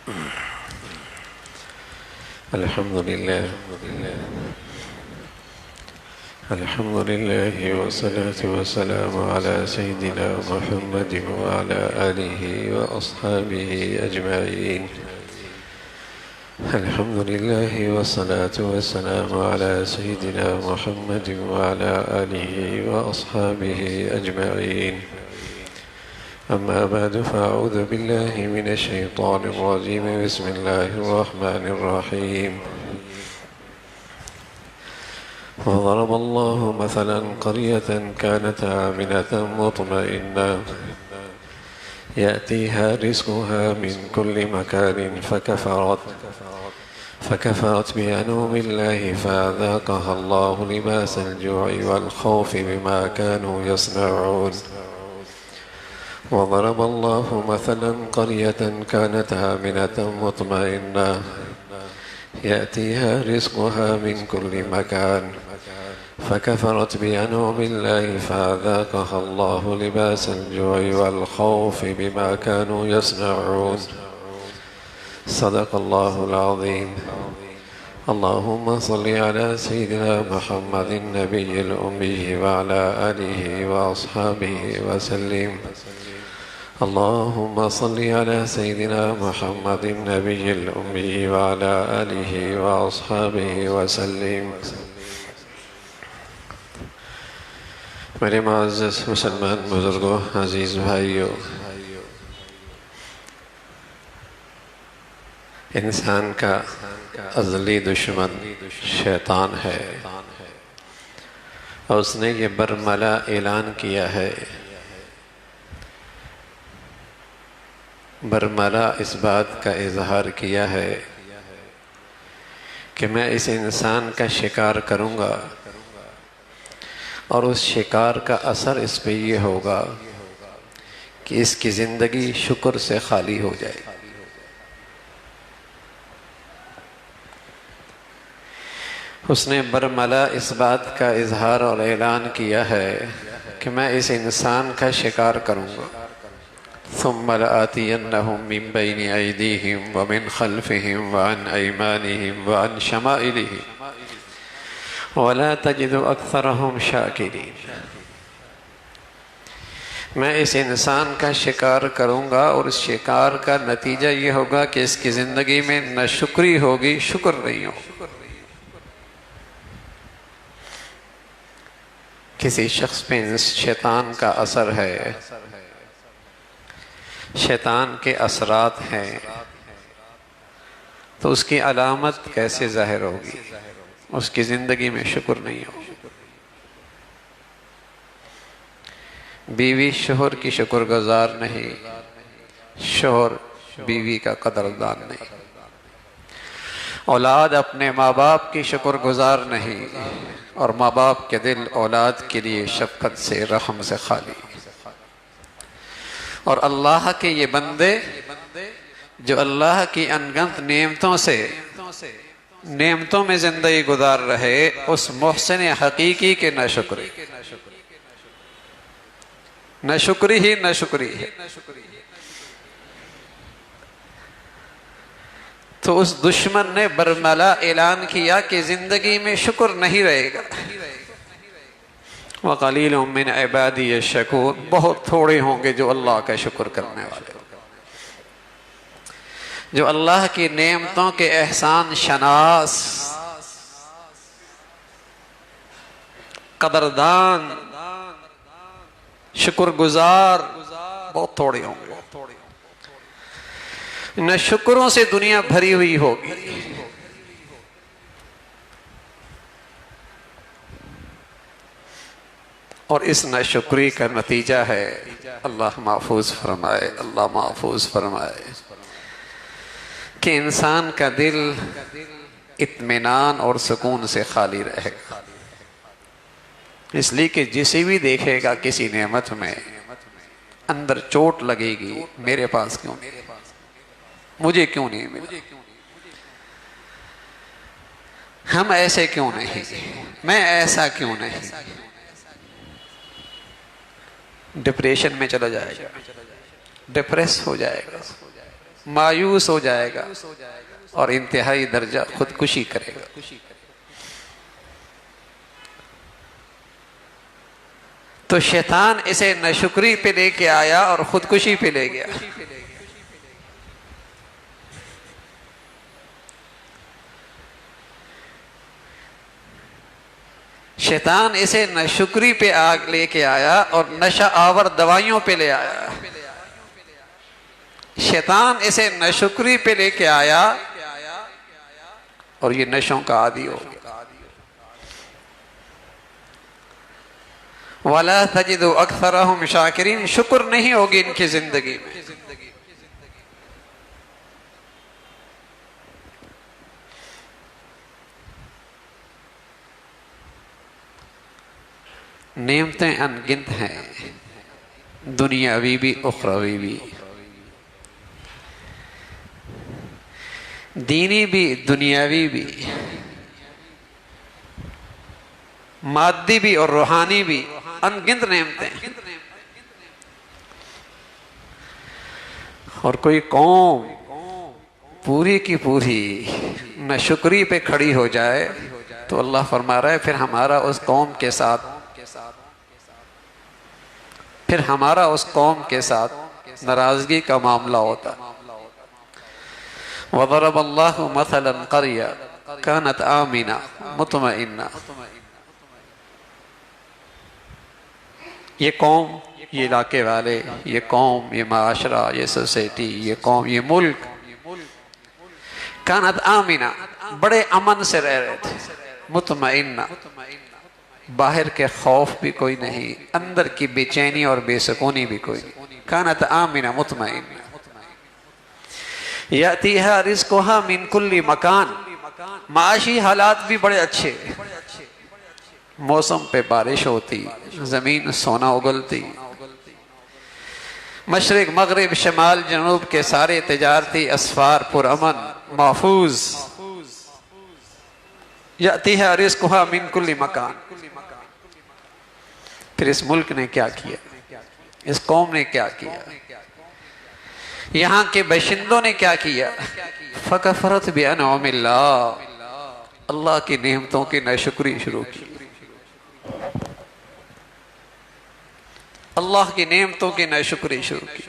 الحمد لله والصلاة والسلام على سيدنا محمد وعلى آله وأصحابه أجمعين. الحمد لله والصلاة والسلام على سيدنا محمد وعلى آله وأصحابه أجمعين. أما بعد فأعوذ بالله من الشيطان الرجيم. بسم الله الرحمن الرحيم. وضرب الله مثلا قرية كانت آمنة مطمئنة يأتيها رزقها من كل مكان فكفرت بأنعم الله فأذاقها الله لباس الجوع والخوف بما كانوا يصنعون. وضرب الله مثلا قرية كانت آمنة مطمئنة يأتيها رزقها من كل مكان فكفرت بأنعم الله فأذاقها الله لباس الجوع والخوف بما كانوا يصنعون. صدق الله العظيم. اللهم صل على سيدنا محمد النبي الأمي وعلى آله وأصحابه وسلم. اللهم صل على سيدنا محمد النبي الأمي وعلى آله وأصحابه وسلم. میرے معزز مسلمان بزرگوں، عزیز بھائیوں، انسان کا ازلی دشمن شیطان ہے، اور اس نے یہ برملا اعلان کیا ہے، برملا اس بات کا اظہار کیا ہے کہ میں اس انسان کا شکار کروں گا، اور اس شکار کا اثر اس پہ یہ ہوگا کہ اس کی زندگی شکر سے خالی ہو جائے. اس نے برملا اس بات کا اظہار اور اعلان کیا ہے کہ میں اس انسان کا شکار کروں گا. ثم لآتینہم من بین ایدیہم ومن خلفہم وعن ایمانہم وعن شمائلہم وَلَا تَجِدُ أَكْثَرَهُمْ شَاكِرِينَ. میں اس انسان کا شکار کروں گا، اور اس شکار کا نتیجہ یہ ہوگا کہ اس کی زندگی میں نہ شکری ہوگی، شکر نہیں ہوگا. کسی شخص پہ شیطان کا اثر ہے، شیطان کے اثرات ہیں، تو اس کی علامت کیسے ظاہر ہوگی؟ اس کی زندگی میں شکر نہیں ہو. بیوی شوہر کی شکر گزار نہیں، شوہر بیوی کا قدردان نہیں، اولاد اپنے ماں باپ کی شکر گزار نہیں، اور ماں باپ کے دل اولاد کے لیے شفقت سے، رحم سے خالی. اور اللہ کے یہ بندے جو اللہ کی انگنت نعمتوں میں زندگی گزار رہے، اس محسن حقیقی کے نہ شکری ہی نہ شکری ہے. تو اس دشمن نے برملا اعلان کیا کہ زندگی میں شکر نہیں رہے گا. وَقَلِيلٌ مِّنْ عِبَادِيَ الشَّكُورُ. بہت تھوڑے ہوں گے جو اللہ کا شکر کرنے والے، جو اللہ کی نعمتوں کے احسان شناس، قدردان، شکر گزار بہت تھوڑے ہوں گے. نہ شکروں سے دنیا بھری ہوئی ہوگی. اور اس ناشکری کا نتیجہ ہے، اللہ محفوظ فرمائے، اللہ محفوظ فرمائے، کہ انسان کا دل اطمینان اور سکون سے خالی رہے گا. اس لیے کہ جسے بھی دیکھے گا کسی نعمت میں اندر چوٹ لگے گی، میرے پاس کیوں نہیں، مجھے کیوں نہیں ملا، ہم ایسے کیوں نہیں، میں ایسا کیوں نہیں. ڈپریشن میں چلا جائے گا، ڈپریس ہو جائے گا. مایوس ہو جائے گا اور انتہائی درجہ خودکشی کرے گا۔ تو شیطان اسے ناشکری پہ لے کے آیا اور خودکشی پہ لے گیا۔ شیطان اسے ناشکری پہ لے کے آیا اور نشہ آور دوائیوں پہ لے آیا۔ شیطان اسے ناشکری پہ لے کے آیا اور یہ نشوں کا عادی ہو گیا۔ وَلَا تَجِدُ أَكْثَرَهُمْ شَاكِرِينَ، شکر نہیں ہوگی ان کی زندگی میں۔ نعمتیں انگنت ہیں، دنیاوی بھی اخروی بھی، دینی بھی دنیاوی بھی، مادی بھی اور روحانی بھی، انگنت نعمتیں۔ اور کوئی قوم پوری کی پوری ناشکری پہ کھڑی ہو جائے تو اللہ فرما رہا ہے پھر ہمارا اس قوم کے ساتھ ناراضگی کا معاملہ ہوتا۔ وَضَرَبَ اللَّهُ مَثَلًا قَرْيَةً كَانَتْ آمِنَةً مُطْمَئِنَّةً، یہ قوم، یہ علاقے والے، یہ قوم، یہ معاشرہ، یہ سوسائٹی، یہ قوم، یہ ملک، كانت آمنہ، بڑے امن سے رہ رہے تھے، مطمئنہ، باہر کے خوف بھی کوئی نہیں، اندر کی بے چینی اور بے سکونی بھی کوئی نہیں۔ كانت آمنہ مطمئنہ یأتیہا رزقہا من کل مکان، معاشی حالات بھی بڑے اچھے، موسم پہ بارش ہوتی، زمین سونا اگلتی، مشرق مغرب شمال جنوب کے سارے تجارتی اسفار پرامن محفوظ۔ یأتیہا رزقہا من کل مکان۔ پھر اس ملک نے کیا کیا، اس قوم نے کیا کیا، یہاں کے باشندوں نے کیا کیا؟ فَكَفَرَتْ بِأَنْعُمِ اللَّهِ، اللہ کی نعمتوں کی ناشکری شروع کی، اللہ کی نعمتوں کی ناشکری شروع کی۔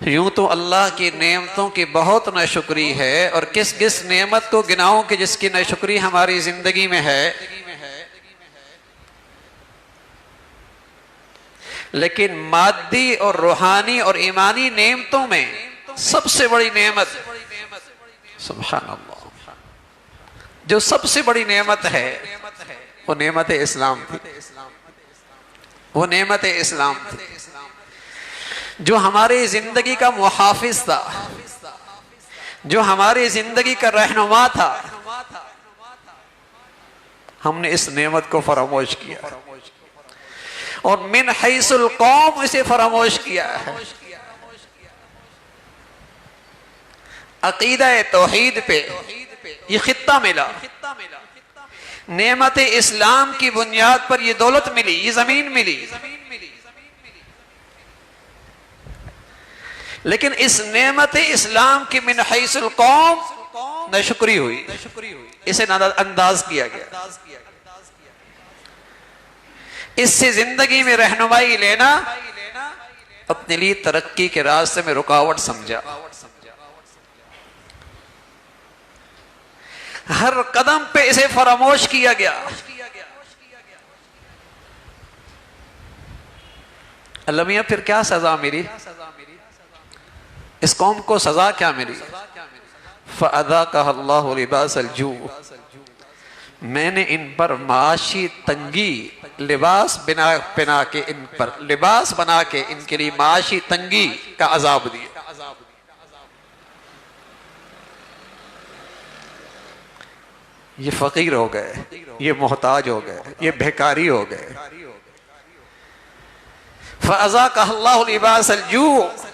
یوں تو اللہ کی نعمتوں کی بہت ناشکری ہے، اور کس کس نعمت کو گناؤں کہ جس کی ناشکری ہماری زندگی میں ہے، لیکن مادی اور روحانی اور ایمانی نعمتوں میں سب سے بڑی نعمت، سبحان اللہ، جو سب سے بڑی نعمت ہے وہ نعمت اسلام تھی، وہ نعمت اسلام تھی جو ہماری زندگی کا محافظ تھا، جو ہماری زندگی کا رہنما تھا۔ ہم نے اس نعمت کو فراموش کیا اور من حیث القوم اسے فراموش کیا ہے۔ عقیدہ توحید پہ یہ خطہ ملا، نعمت اسلام کی بنیاد پر یہ دولت ملی، یہ زمین ملی، لیکن اس نعمت اسلام کی من حیث القوم ناشکری ہوئی، اسے نظر انداز کیا گیا۔ اس سے زندگی میں رہنمائی لینا اپنے لیے ترقی کے راستے میں رکاوٹ سمجھا، ہر قدم پہ اسے فراموش کیا گیا۔ اللہ میاں پھر کیا سزا ملی؟ اس قوم کو سزا کیا ملی؟ فَأَذَاقَهَا اللَّهُ لِبَاسَ الْجُوعِ، میں نے ان پر معاشی تنگی، لباس بنا کے ان پر لباس بنا کے ان کے لیے معاشی تنگی کا عذاب دیا۔ یہ فقیر ہو گئے، یہ محتاج ہو گئے، یہ بھیکاری ہو گئے۔ فَأَذَاقَهَا اللَّهُ لِبَاسَ الْجُوعِ،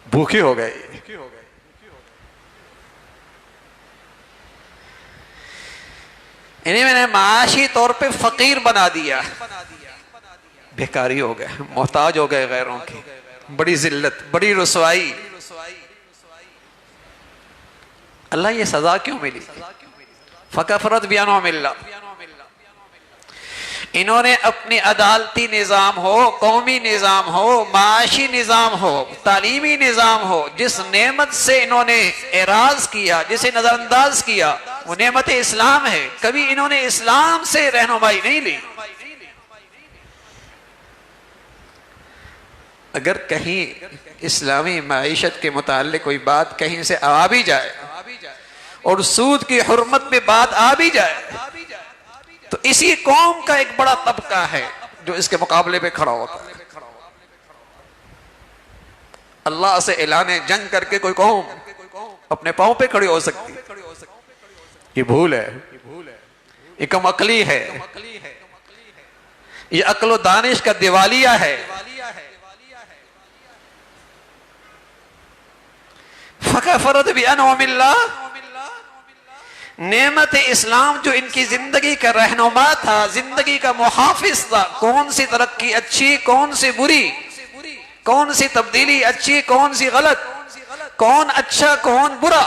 بھوکے ہو گئے۔ انہیں میں نے معاشی طور پہ فقیر بنا دیا، بھیکاری ہو گئے، محتاج ہو گئے غیروں کی، بڑی ذلت، بڑی رسوائی۔ اللہ یہ سزا کیوں ملی؟ فکفرت بانعم اللہ، انہوں نے اپنی عدالتی نظام ہو، قومی نظام ہو، معاشی نظام ہو، تعلیمی نظام ہو، جس نعمت سے انہوں نے اعراض کیا، جسے نظر انداز کیا، وہ نعمت اسلام ہے۔ کبھی انہوں نے اسلام سے رہنمائی نہیں لی۔ اگر کہیں اسلامی معیشت کے متعلق کوئی بات کہیں سے آ بھی جائے اور سود کی حرمت پہ بات آ بھی جائے تو اسی قوم کا ایک بڑا طبقہ ہے جو اس کے مقابلے پہ کھڑا ہوتا ہے۔ اللہ سے اعلان جنگ کر کے کوئی قوم اپنے پاؤں پہ کھڑی ہو سکتی، یہ بھول ہے، یہ کم عقلی ہے، یہ عقل و دانش کا دیوالیہ ہے۔ فکفرت بانعم اللہ، نعمت اسلام جو ان کی زندگی کا رہنما تھا، زندگی کا محافظ تھا، کون سی ترقی اچھی، کون سی بری، کون سی تبدیلی اچھی، کون سی غلط، کون اچھا کون برا،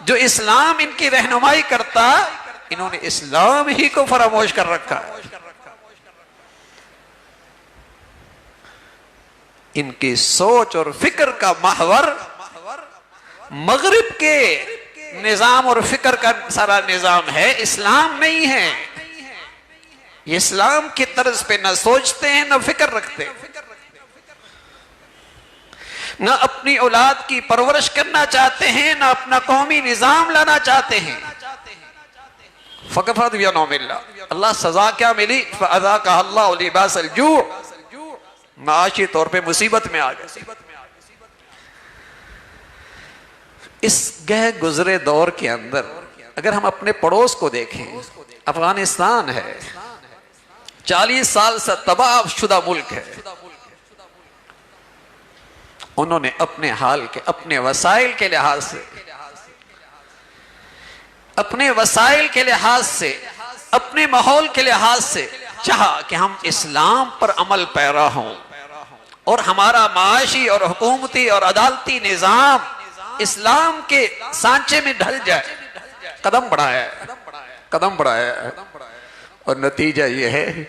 جو اسلام ان کی رہنمائی کرتا، انہوں نے اسلام ہی کو فراموش کر رکھا ہے۔ ان کی سوچ اور فکر کا محور مغرب کے نظام اور فکر کا سارا نظام ہے، اسلام نہیں ہے۔ یہ اسلام کی طرز پہ نہ سوچتے ہیں، نہ فکر رکھتے، نہ اپنی اولاد کی پرورش کرنا چاہتے ہیں، نہ اپنا قومی نظام لانا چاہتے ہیں۔ فکفرت بانعم اللہ، اللہ سزا کیا ملی؟ فاذاقها اللہ لباس الجوع، معاشی طور پہ مصیبت میں آ گئے۔ اس گہ گزرے دور کے اندر اگر ہم اپنے پڑوس کو دیکھیں، افغانستان ہے، 40 سال سے تباہ شدہ ملک ہے، انہوں نے اپنے حال کے، اپنے وسائل کے لحاظ سے، اپنے وسائل کے لحاظ سے، اپنے ماحول کے لحاظ سے چاہا کہ ہم اسلام پر عمل پیرا ہوں اور ہمارا معاشی اور حکومتی اور عدالتی نظام اسلام کے سانچے میں ڈھل جائے۔ قدم بڑھایا ہے، قدم بڑھایا ہے، اور نتیجہ یہ ہے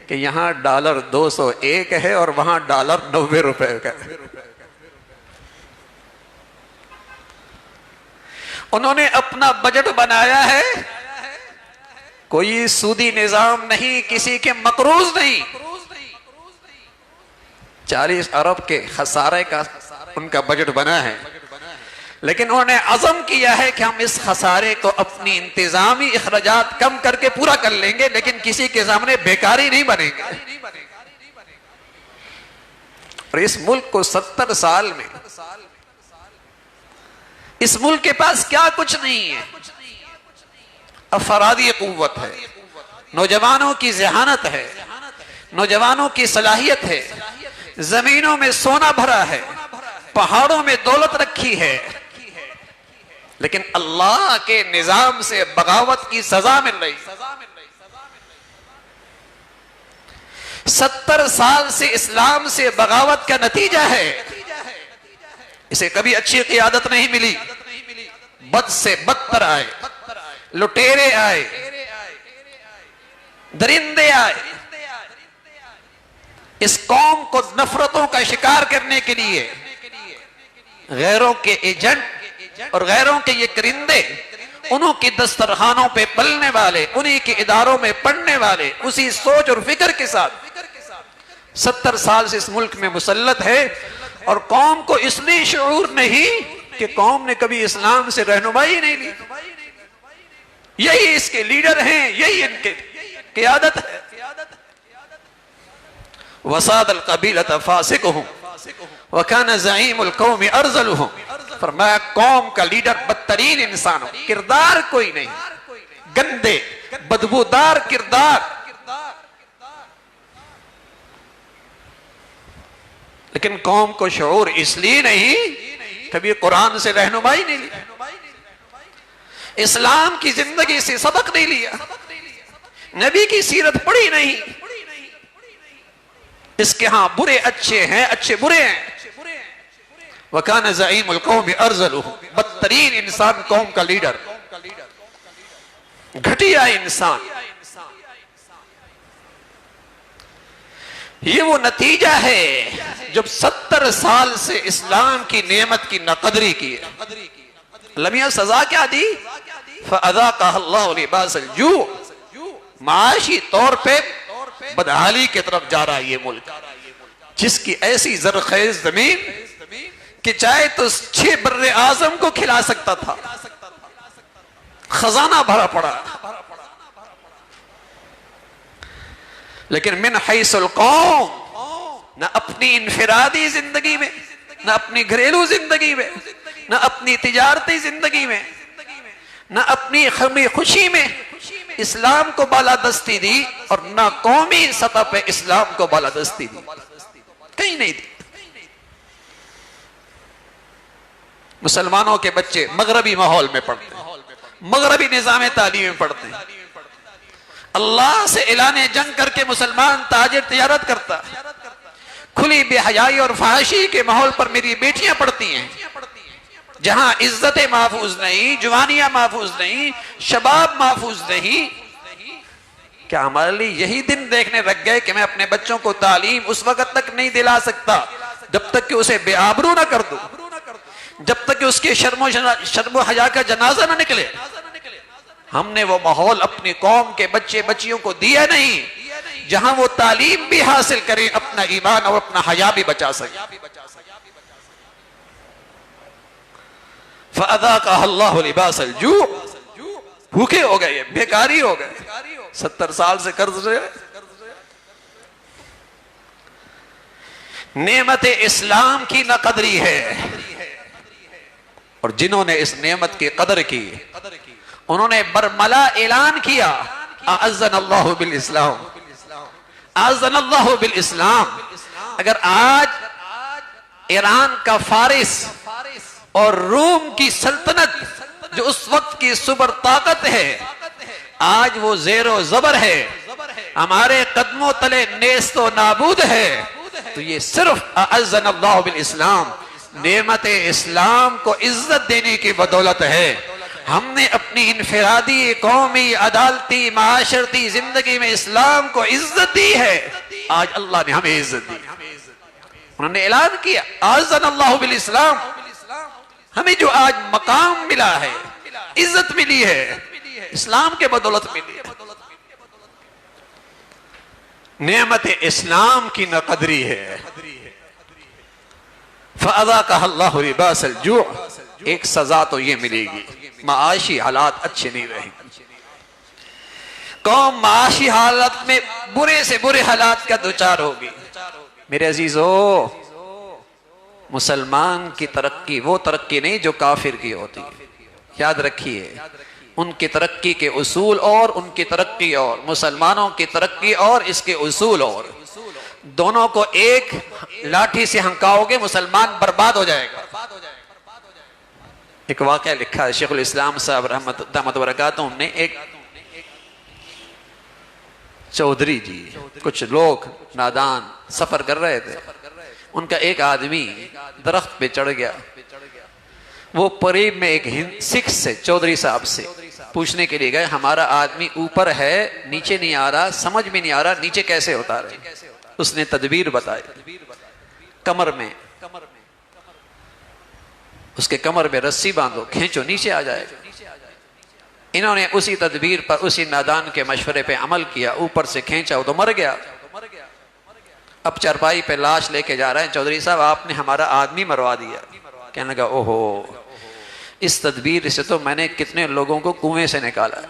کہ یہاں ڈالر 201 ہے اور وہاں ڈالر 90 روپے کا ہے۔ انہوں نے اپنا بجٹ بنایا ہے، کوئی سودی نظام نہیں، کسی کے مقروض نہیں، 40 ارب کے خسارے کا ان کا بجٹ بنا ہے، لیکن انہوں نے عزم کیا ہے کہ ہم اس خسارے کو اپنی انتظامی اخراجات کم کر کے پورا کر لیں گے، لیکن کسی کے سامنے بیکاری نہیں بنیں گے۔ اور اس ملک کو 70 سال میں، اس ملک کے پاس کیا کچھ نہیں ہے، افرادی قوت ہے، نوجوانوں کی ذہانت ہے، نوجوانوں کی صلاحیت ہے، زمینوں میں سونا بھرا ہے، پہاڑوں میں دولت رکھی ہے، لیکن اللہ کے نظام سے بغاوت کی سزا مل رہی۔ 70 سال سے اسلام سے بغاوت کا نتیجہ ہے، اسے کبھی اچھی قیادت نہیں ملی، بد سے بدتر آئے، لٹیرے آئے، درندے آئے، اس قوم کو نفرتوں کا شکار کرنے کے لیے غیروں کے ایجنٹ اور غیروں کے یہ کرندے، انہوں کی دسترخوانوں پہ پلنے والے، انہی کے اداروں میں پڑھنے والے، اسی سوچ اور فکر کے ساتھ 70 سال سے اس ملک میں مسلط ہے، اور قوم کو اس لیے شعور نہیں کہ قوم نے کبھی اسلام سے رہنمائی نہیں لی، یہی اس کے لیڈر ہیں، یہی ان کے قیادت ہے۔ وَسَادَ الْقَبِيلَةَ فَاسِقُهُمْ وَكَانَ زَعِيمُ الْقَوْمِ أَرْذَلُهُمْ، فرمایا قوم کا لیڈر بدترین انسان ہو، کردار کوئی نہیں، گندے بدبودار کردار، لیکن قوم کو شعور اس لیے نہیں، کبھی قرآن سے رہنمائی نہیں لی، اسلام کی زندگی سے سبق نہیں لیا، نبی کی سیرت پڑھی نہیں، اس کے ہاں برے اچھے ہیں، اچھے برے ہیں۔ وَكَانَ زَعِيمُ الْقَوْمِ أَرْذَلُهُ، بدترین انسان قوم کا لیڈر، گھٹیا انسان۔ یہ وہ نتیجہ ہے جب 70 سال سے اسلام کی نعمت کی ناقدری کی ہے۔ لمیہ سزا کیا دی؟ فَأَذَاقَهَا اللَّهُ لِبَاسَ الْجُوعِ، معاشی طور پہ بدحالی کی طرف جا رہا ہے یہ ملک، جس کی ایسی زرخیز زمین کہ چاہے تو 6 بر اعظم کو کھلا سکتا تھا، خزانہ بھرا پڑا، لیکن من حیث القوم، نہ اپنی انفرادی زندگی میں، نہ اپنی گھریلو زندگی میں، نہ اپنی تجارتی زندگی میں، نہ اپنی غمی خوشی میں اسلام کو بالادستی دی، اور نہ قومی سطح پہ اسلام کو بالادستی دی، کہیں نہیں دی۔ مسلمانوں کے بچے مغربی ماحول میں پڑھتے ہیں، مغربی نظام تعلیم میں پڑھتے ہیں، اللہ سے اعلان جنگ کر کے مسلمان تاجر تجارت کرتا، کھلی بے حیائی اور فحاشی کے ماحول پر میری بیٹیاں پڑھتی ہیں، جہاں عزتیں محفوظ نہیں، جوانیاں محفوظ نہیں، شباب محفوظ نہیں۔ کیا ہمارے لیے یہی دن دیکھنے رکھ گئے کہ میں اپنے بچوں کو تعلیم اس وقت تک نہیں دلا سکتا جب تک کہ اسے بے آبرو نہ کر دوں، جب تک کہ اس کے شرم و حیا کا جنازہ نہ نکلے؟ ہم نے وہ ماحول اپنی قوم کے بچے بچیوں کو دیا نہیں جہاں وہ تعلیم بھی حاصل کریں، اپنا ایمان اور اپنا حیا بھی بچا سکیں۔ فَأَذَاقَهَا اللَّهُ لِبَاسَ الْجُوعِ، بھوکے ہو گئے، بیکاری ہو گئے، 70 سال سے قرض رہے۔ نعمت اسلام کی ناقدری ہے، اور جنہوں نے اس نعمت کی قدر کی انہوں نے برملا اعلان کیا، اعزنا اللہ بالاسلام، اعزنا اللہ بالاسلام۔ اگر آج ایران کا فارس اور روم کی سلطنت جو اس وقت کی سپر طاقت ہے، آج وہ زیر و زبر ہے، ہمارے قدموں تلے نیست و نابود ہے، تو یہ صرف اعزنا اللہ بالاسلام، نعمت اسلام کو عزت دینے کی بدولت ہے۔ ہم نے اپنی انفرادی، قومی، عدالتی، معاشرتی زندگی میں اسلام کو عزت دی ہے، آج اللہ نے ہمیں عزت دی۔ انہوں نے اعلان کیا اعزنا اللہ بالاسلام، ہمیں جو آج مقام ملا ہے، عزت ملی ہے، اسلام کے بدولت ملی ہے۔ نعمت اسلام کی ناقدری ہے۔ فَأَذَاقَهَا اللَّهُ لِبَاسَ الْجُوعِ، ایک سزا تو یہ ملے گی، معاشی حالات اچھے نہیں رہیں گے، قوم معاشی حالات میں برے سے برے حالات کا دوچار ہوگی۔ میرے عزیزو، مسلمان کی ترقی وہ ترقی نہیں جو کافر کی ہوتی، یاد رکھیے، ان کی ترقی کے اصول اور ان کی ترقی اور، مسلمانوں کی ترقی اور اس کے اصول اور، دونوں کو ایک لاٹھی سے ہنکاؤ گے مسلمان برباد ہو جائے گا۔ ایک واقعہ لکھا ہے شیخ الاسلام صاحب رحمۃ برکاتہ نے، ایک چودھری جی، کچھ لوگ نادان سفر کر رہے تھے، ان کا ایک آدمی درخت پہ چڑھ گیا، وہ قریب میں ایک سکھ سے چودھری صاحب سے پوچھنے کے لیے گئے، ہمارا آدمی اوپر ہے نیچے نہیں آ رہا، سمجھ میں نہیں آ رہا نیچے کیسے ہوتا رہے۔ اس نے تدبیر بتائی، کمر میں، اس کے کمر میں رسی باندھو، کھینچو نیچے آ جائے گا۔ انہوں نے اسی تدبیر پر، اسی نادان کے مشورے پہ عمل کیا، اوپر سے کھینچا، وہ تو مر گیا۔ اب چارپائی پہ لاش لے کے جا رہے ہیں، چودھری صاحب آپ نے ہمارا آدمی مروا دیا۔ کہنے لگا اوہو، اس تدبیر سے تو میں نے کتنے لوگوں کو کنویں سے نکالا۔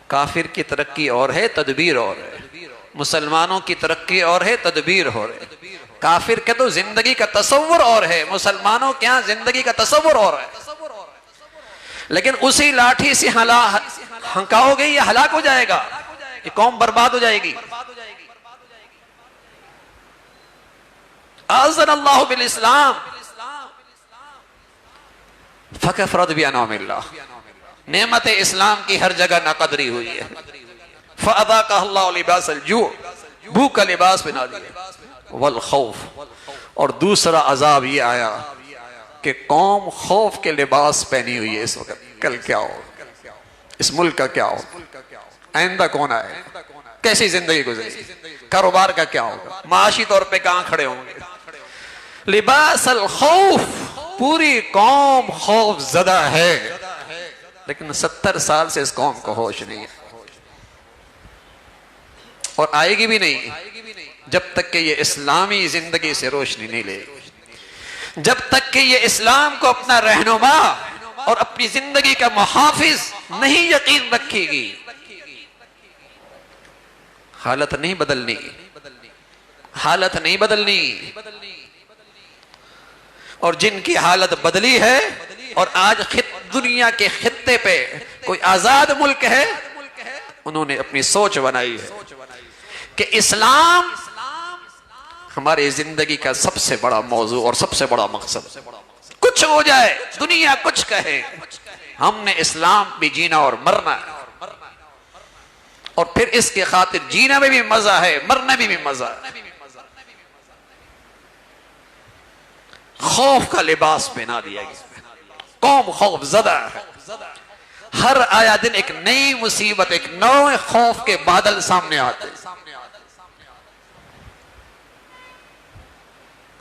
کافر کی ترقی اور ہے، تدبیر اور ہے، مسلمانوں کی ترقی اور ہے، تدبیر اور ہے۔ کافر کے تو زندگی کا تصور اور ہے، مسلمانوں کے ہاں زندگی کا تصور اور ہے۔ لیکن اسی لاٹھی سے ہنکاؤ گے یہ ہلاک ہو جائے گا، یہ قوم برباد ہو جائے گی۔ اعزنا اللہ بالاسلام، فکفرت بانعم اللہ، نعمت اسلام کی ہر جگہ ناقدری ہوئی ہے۔ فاذاقها اللہ لباس الجوع، بھوک کا لباس بنا دیا، والخوف، اور دوسرا عذاب یہ آیا کہ قوم خوف کے لباس پہنی ہوئی ہے اس وقت، کل کیا ہو، اس ملک کا کیا ہو، آئندہ کون آئے، کیسی زندگی گزرے، کاروبار کا کیا ہوگا، معاشی طور پہ کہاں کھڑے ہوں گے۔ لباس الخوف، پوری قوم خوف زدہ ہے، لیکن 70 سال سے اس قوم کو ہوش نہیں ہے، اور آئے گی بھی نہیں جب تک کہ یہ اسلامی زندگی سے روشنی نہیں لے گی، جب تک کہ یہ اسلام کو اپنا رہنما اور اپنی زندگی کا محافظ نہیں یقین رکھے گی۔ حالت نہیں بدلنی، حالت نہیں بدلنی، اور جن کی حالت بدلی ہے اور آج دنیا کے خطے پہ کوئی آزاد ملک ہے، انہوں نے اپنی سوچ بنائی ہے کہ اسلام ہماری زندگی کا سب سے بڑا موضوع اور سب سے بڑا مقصد، کچھ ہو جائے، دنیا کچھ کہے، ہم نے اسلام بھی جینا اور مرنا ہے، اور پھر اس کے خاطر جینا میں بھی مزہ ہے، مرنے میں بھی مزہ ہے۔ خوف کا لباس پہنا دیا گیا، قوم خوف زدہ ہے، ہر آیا دن ایک نئی مصیبت، ایک نئے خوف کے بادل سامنے آتے ہیں۔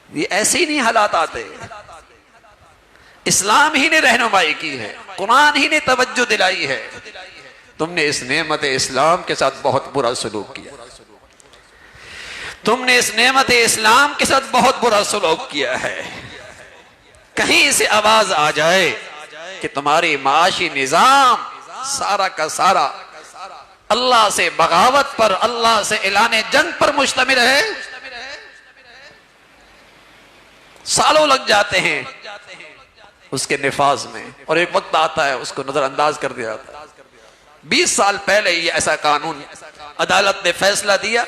یہ ایسے ہی نہیں حالات آتے، اسلام ہی نے رہنمائی کی ہے، قرآن ہی نے توجہ دلائی ہے، تم نے اس نعمت اسلام کے ساتھ بہت برا سلوک کیا، تم نے اس نعمت اسلام کے ساتھ بہت برا سلوک کیا ہے۔ کہیں سے آواز آ جائے کہ تمہاری معاشی نظام سارا کا سارا اللہ سے بغاوت پر، اللہ سے اعلان جنگ پر مشتمل ہے، سالوں لگ جاتے ہیں اس کے نفاذ میں، اور ایک وقت آتا ہے اس کو نظر انداز کر دیا جاتا ہے۔ 20 سال پہلے یہ ایسا قانون عدالت نے فیصلہ دیا،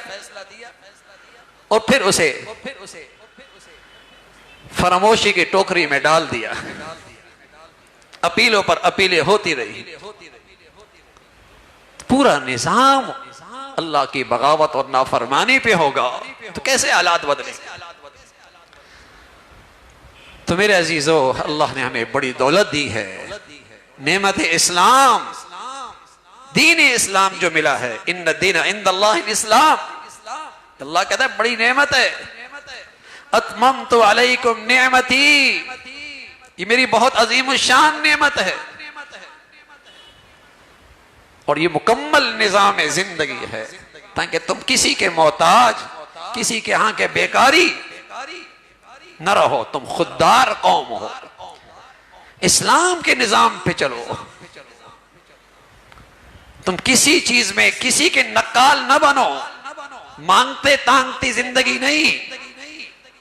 اور پھر اسے فراموشی کی ٹوکری میں ڈال دیا، اپیلوں پر اپیلیں ہوتی رہی، پورا نظام اللہ کی بغاوت اور نافرمانی پہ ہوگا تو کیسے حالات بدلیں؟ تو میرے عزیزو، اللہ نے ہمیں بڑی دولت دی ہے، نعمت اسلام، دین اسلام جو ملا ہے، ان الدین عند اللہ الاسلام، اللہ کہتا ہے بڑی نعمت ہے، اتممت علیکم نعمتی، یہ میری بہت عظیم الشان نعمت ہے، اور یہ مکمل نظام زندگی ہے تاکہ تم کسی کے محتاج، کسی کے ہاں کے بیکاری نہ رہو، تم خوددار قوم ہو، اسلام کے نظام پہ چلو، تم کسی چیز میں کسی کے نقال نہ بنو، مانگتے تانگتی زندگی نہیں،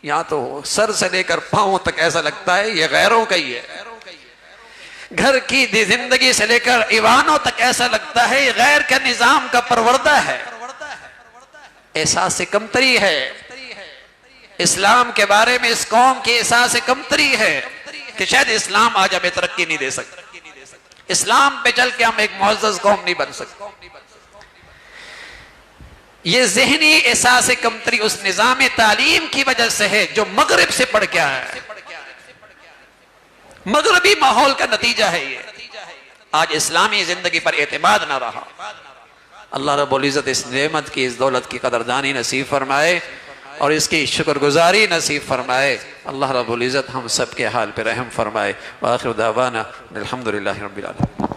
یہاں تو سر سے لے کر پاؤں تک ایسا لگتا ہے یہ غیروں کا ہی ہے، گھر کی زندگی سے لے کر ایوانوں تک ایسا لگتا ہے یہ غیر کا نظام کا پروردہ ہے، احساس کمتری ہے، اسلام کے بارے میں اس قوم کی احساس کمتری ہے کہ شاید اسلام آج ہمیں ترقی نہیں دے سکتا، اسلام پہ چل کے ہم ایک معزز قوم نہیں بن سکتے۔ یہ ذہنی احساس کمتری اس نظام تعلیم کی وجہ سے ہے جو مغرب سے پڑھ کے آیا ہے، مغربی ماحول کا نتیجہ ہے یہ، آج اسلامی زندگی پر اعتماد نہ رہا۔ اللہ رب العزت اس نعمت کی، اس دولت کی قدردانی نصیب فرمائے اور اس کی شکر گزاری نصیب فرمائے۔ اللہ رب العزت ہم سب کے حال پہ رحم فرمائے۔ وآخر دعوانا الحمدللہ رب العالمین۔